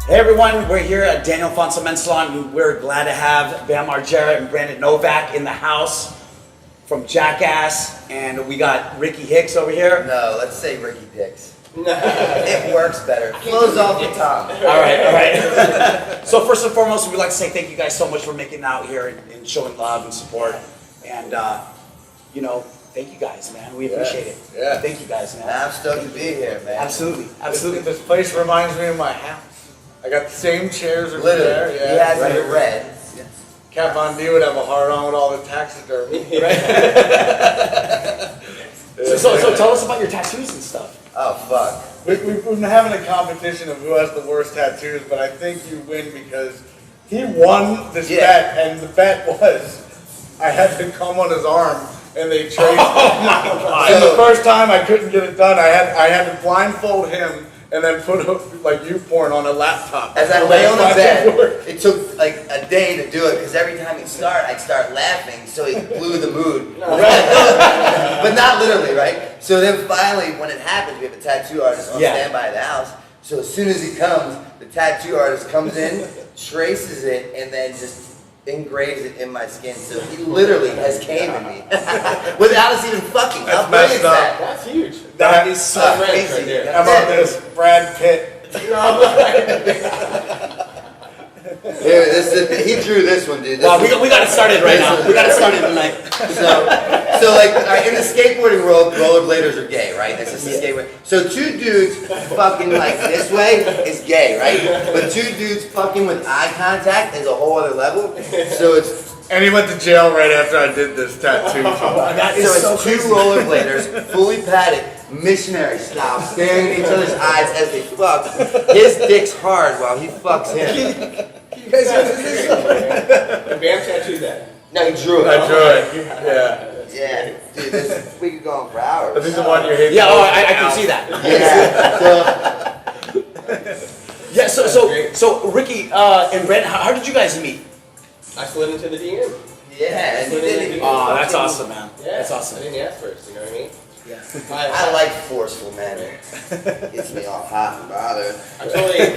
Hey everyone, we're here at Daniel Fonso Men's Salon. We're glad to have Bam Margera and Brandon Novak in the house from Jackass, and we got Ricky Hicks over here. No, let's say Ricky Dicks. It works better. It flows off the tongue. All right. So first and foremost, we'd like to say thank you guys so much for making it out here and showing love and support. And, you know, thank you guys, man. We appreciate it. Yeah. Thank you guys, man. I'm stoked to be here, man. Absolutely. This place reminds me of my house. I got the same chairs over Literally. there. He has it in red. Kat Von D would have a hard on with all the taxidermy. So tell us about your tattoos and stuff. Oh, fuck. We've been having a competition of who has the worst tattoos, but I think you win because he won this bet, and the bet was I had to come on his arm, and they traced it. And the first time I couldn't get it done, I had to blindfold him and then put like YouPorn on a laptop. As I lay on the bed, it took like a day to do it because every time he'd start, I'd start laughing, so he blew the mood. But not literally, right? So then finally, when it happens, we have a tattoo artist on standby at the house. So as soon as he comes, the tattoo artist comes in, traces it, and then just engraves it in my skin. So he literally has came in me without us even fucking. That's messed up. That's huge. That is so crazy. Right. How about this? Brad Pitt. Here, he drew this one, dude. Wow, we got it started right now. We got it started tonight. So like, in the skateboarding world, rollerbladers are gay, right? That's just a skateboard. So two dudes fucking like this way is gay, right? But two dudes fucking with eye contact is a whole other level. So it's And he went to jail right after I did this tattoo. That is so it's two crazy. rollerbladers, fully padded, missionary style, staring at each other's eyes as they fuck. His dick's hard while he fucks him. You guys the Bam tattooed that. No, he drew it. I drew it. Yeah. Yeah, dude, we could go on for hours. This is the one you hate. Yeah, I can see that. Yeah, So Ricky and Brent, how did you guys meet? I slid into the DM. yeah, and you didn't even That's awesome, man. Yeah, That's awesome. I didn't ask first, you know what I mean? Yeah. I like forceful manner. Gets me all hot and bothered. I'm totally.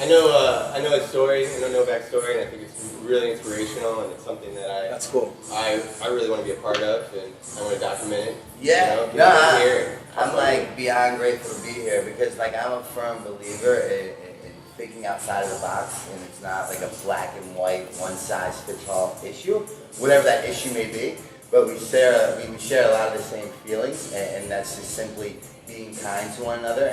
I know his story. I know Novak's story, and I think it's really inspirational, and it's something that That's cool. I really want to be a part of, and I want to document it. Yeah, you know, get here. I'm like beyond grateful to be here because like I'm a firm believer in thinking outside of the box, and it's not like a black and white, one size fits all issue, whatever that issue may be. But we share a lot of the same feelings, and that's just simply being kind to one another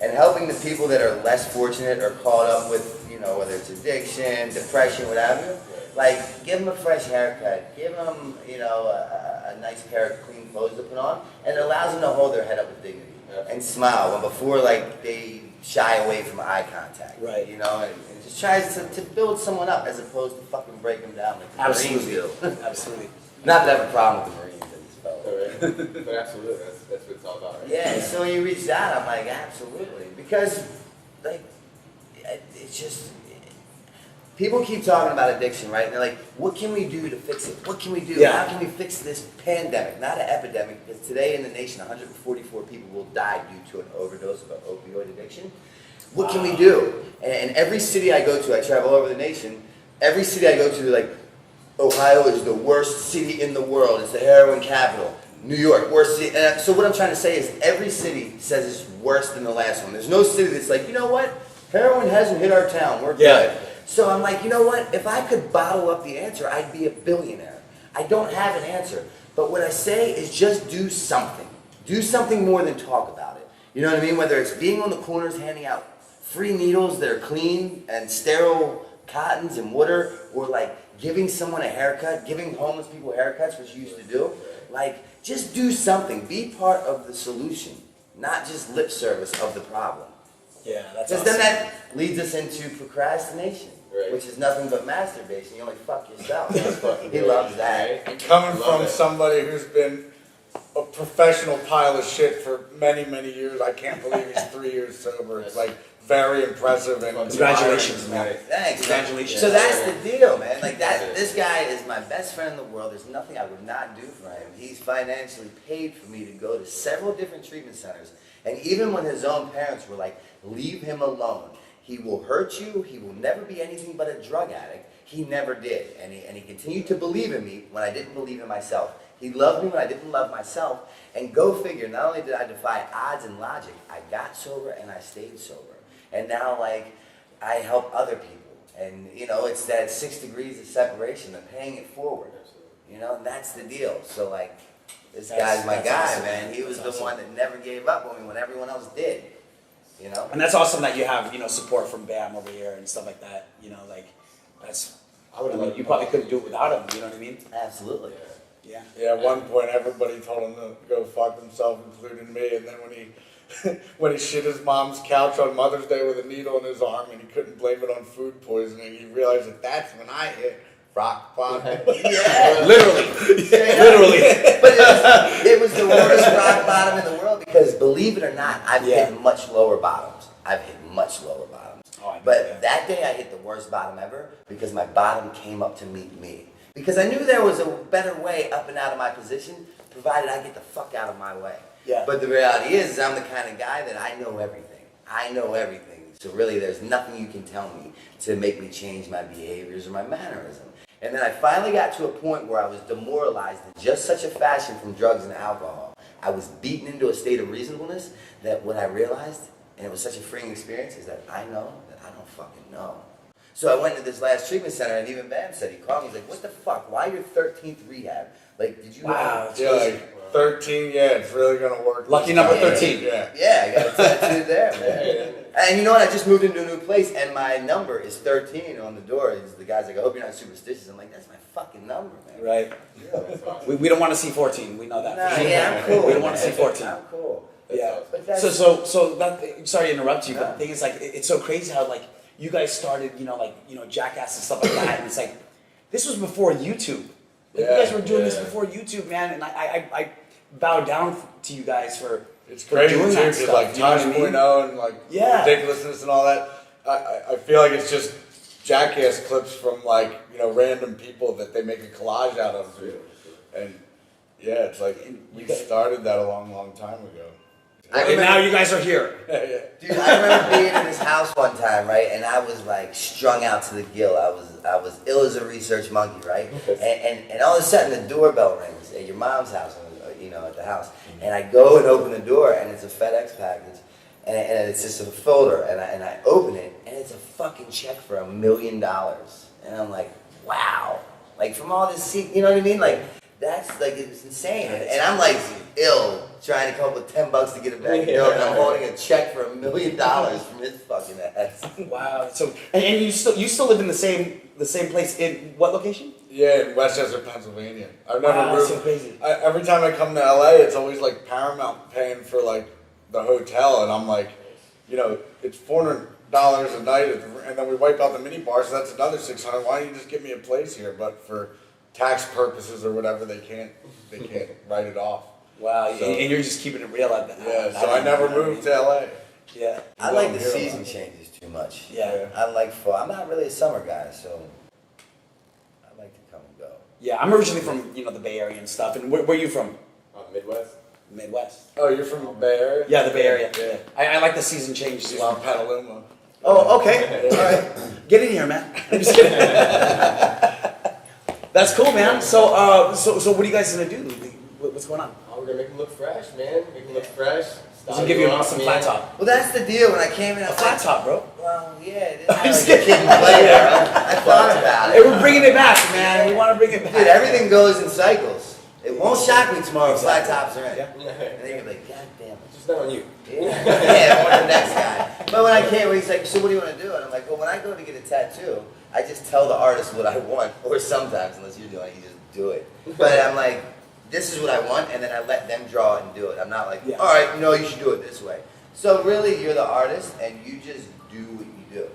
and helping the people that are less fortunate or caught up with, you know, whether it's addiction, depression, whatever. Like, give them a fresh haircut, give them, you know, a nice pair of clean clothes to put on, and it allows them to hold their head up with dignity and smile when before, like, they shy away from eye contact. Right. You know, and just tries to build someone up as opposed to fucking break them down like the Absolutely. Marines do. Absolutely. Not that I have a problem with the Marines, I just felt. Alright. But absolutely, that's what it's all about, right? Yeah, so when you reached out, I'm like, absolutely. Because, like, it's just, people keep talking about addiction, right? And they're like, what can we do to fix it? What can we do? Yeah. How can we fix this pandemic? Not an epidemic, because today in the nation, 144 people will die due to an overdose of an opioid addiction. What can we do? And every city I go to, I travel all over the nation, every city I go to, like, Ohio is the worst city in the world. It's the heroin capital. New York, worst city. And so what I'm trying to say is every city says it's worse than the last one. There's no city that's like, you know what? Heroin hasn't hit our town. We're good. So I'm like, you know what? If I could bottle up the answer, I'd be a billionaire. I don't have an answer. But what I say is just do something. Do something more than talk about it. You know what I mean? Whether it's being on the corners handing out free needles that are clean and sterile cottons and water, or like giving someone a haircut, giving homeless people haircuts, which you used to do. Like, just do something. Be part of the solution, not just lip service of the problem. Yeah, that's Because awesome. then that leads us into procrastination, Right. which is nothing but masturbation. You only fuck yourself. He loves that. Right? Coming Love from it. somebody who's been a professional pile of shit for many, many years, I can't believe he's 3 years sober. It's like very impressive and Congratulations, inspiring. man. Thanks. Congratulations. So that's the deal, man. Like that, this guy is my best friend in the world. There's nothing I would not do for him. He's financially paid for me to go to several different treatment centers. And even when his own parents were like, leave him alone, He will hurt you. He will never be anything but a drug addict. He never did. And he continued to believe in me when I didn't believe in myself. He loved me when I didn't love myself. And go figure, not only did I defy odds and logic, I got sober and I stayed sober. And now, like, I help other people. And, you know, it's that 6 degrees of separation of paying it forward. You know, and that's the deal. So, like, this guy's my guy, awesome. man. He was the one that never gave up on me when everyone else did. You know? And that's awesome that you have, you know, support from Bam over here and stuff like that. You know, like, that's, I mean, you probably couldn't do it without him, you know what I mean? Absolutely. Yeah. Yeah, at one point everybody told him to go fuck himself, including me. And then when he shit his mom's couch on Mother's Day with a needle in his arm and he couldn't blame it on food poisoning, he realized that that's when I hit rock bottom. Yeah. Literally. Literally. But it was the worst rock bottom in the world because, believe it or not, I've hit much lower bottoms. I've hit much lower bottoms. But that day I hit the worst bottom ever because my bottom came up to meet me. Because I knew there was a better way up and out of my position, provided I get the fuck out of my way. Yeah. But the reality is I'm the kind of guy that I know everything. I know everything. So really there's nothing you can tell me to make me change my behaviors or my mannerism. And then I finally got to a point where I was demoralized in just such a fashion from drugs and alcohol. I was beaten into a state of reasonableness that what I realized, and it was such a freeing experience, is that I know that I don't fucking know. So I went to this last treatment center, and even Bam said, he called me, he's like, what the fuck, why your 13th rehab? Like, did you Wow. Yeah, like 13, yeah, it's really gonna work. Lucky number 13. Yeah. Yeah, I got a tattoo there, man. And you know what, I just moved into a new place, and my number is 13 on the door. The guy's like, I hope you're not superstitious. I'm like, that's my fucking number, man. Right. We don't want to see 14. We know that. Nah, for sure. yeah, I'm cool. We don't want to see 14. I'm cool. Yeah. But that's- So that, sorry to interrupt you, but the thing is, like, it's so crazy how, like, you guys started, Jackass and stuff like that, and it's like, this was before YouTube. Like, you guys were doing this before YouTube, man, and I bow down to you guys for It's crazy doing too, that because stuff, like you know what I mean? 2.0 and like Yeah. ridiculousness and all that. I feel like it's just Jackass clips from like random people that they make a collage out of, and yeah, it's like we started that a long time ago. And now you guys are here. Dude, I remember being in this house one time, right, and I was like strung out to the gill. I was ill as a research monkey, right? And all of a sudden the doorbell rings at your mom's house, at the house. And I go and open the door, and it's a FedEx package, and it's just a folder, and I open it, and it's a fucking check for $1 million. And I'm like, wow, like from all this, you know what I mean? Like that's like it's insane. And I'm like ill, trying to come up with $10 to get it back, and I'm holding a check for $1 million from his fucking ass. Wow. So and you still live in the same place in what location? Yeah, in Westchester, Pennsylvania. I've never moved. That's so crazy. Every time I come to LA, it's always like Paramount paying for like the hotel, and I'm like, it's $400 a night, and then we wipe out the mini bar, so that's another $600. Why don't you just give me a place here? But for tax purposes or whatever, they can't write it off. Wow. So, and you're just keeping it real at that. yeah, so I never moved to LA. Yeah. I like the season changes too much. Yeah. I like fall. I'm not really a summer guy, so I like to come and go. Yeah, I'm originally from the Bay Area and stuff. And where are you from? Midwest. Midwest. Oh, you're from the Bay Area? Yeah, the Bay Area. Yeah. I like the season changes. She's from Petaluma. Oh, okay. All right. Get in here, man. I'm just kidding. That's cool, man. So what are you guys gonna do? What's going on? Oh, we're gonna make them look fresh, man. Make them look fresh. Does it give you an awesome flat top? Well, that's the deal. When I came in, I A was flat like, top, bro. well, yeah, it is I'm like just a kid and play there. I thought about Hey, it. we're bringing it back, man. We want to bring it back. Dude, everything goes in cycles. It won't shock me tomorrow if flat tops are in. Yeah. And then you're like, God damn it. Just not on you. Yeah, or the next guy. But when I came, he's like, so what do you want to do? And I'm like, well, when I go to get a tattoo, I just tell the artist what I want. Or sometimes, unless you're doing it, you just do it. But I'm like, this is what I want, and then I let them draw it and do it. I'm not like, all right, no, you should do it this way. So really, you're the artist, and you just do what you do.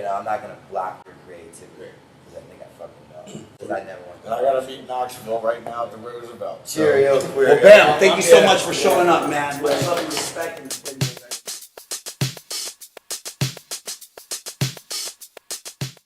I'm not going to block your creativity, because I think I fucking know. Because I never want And I gotta beat Knoxville right now at the Roosevelt. Cheerio. Well, Bam, thank you so much for showing up, man. Much love and respect. And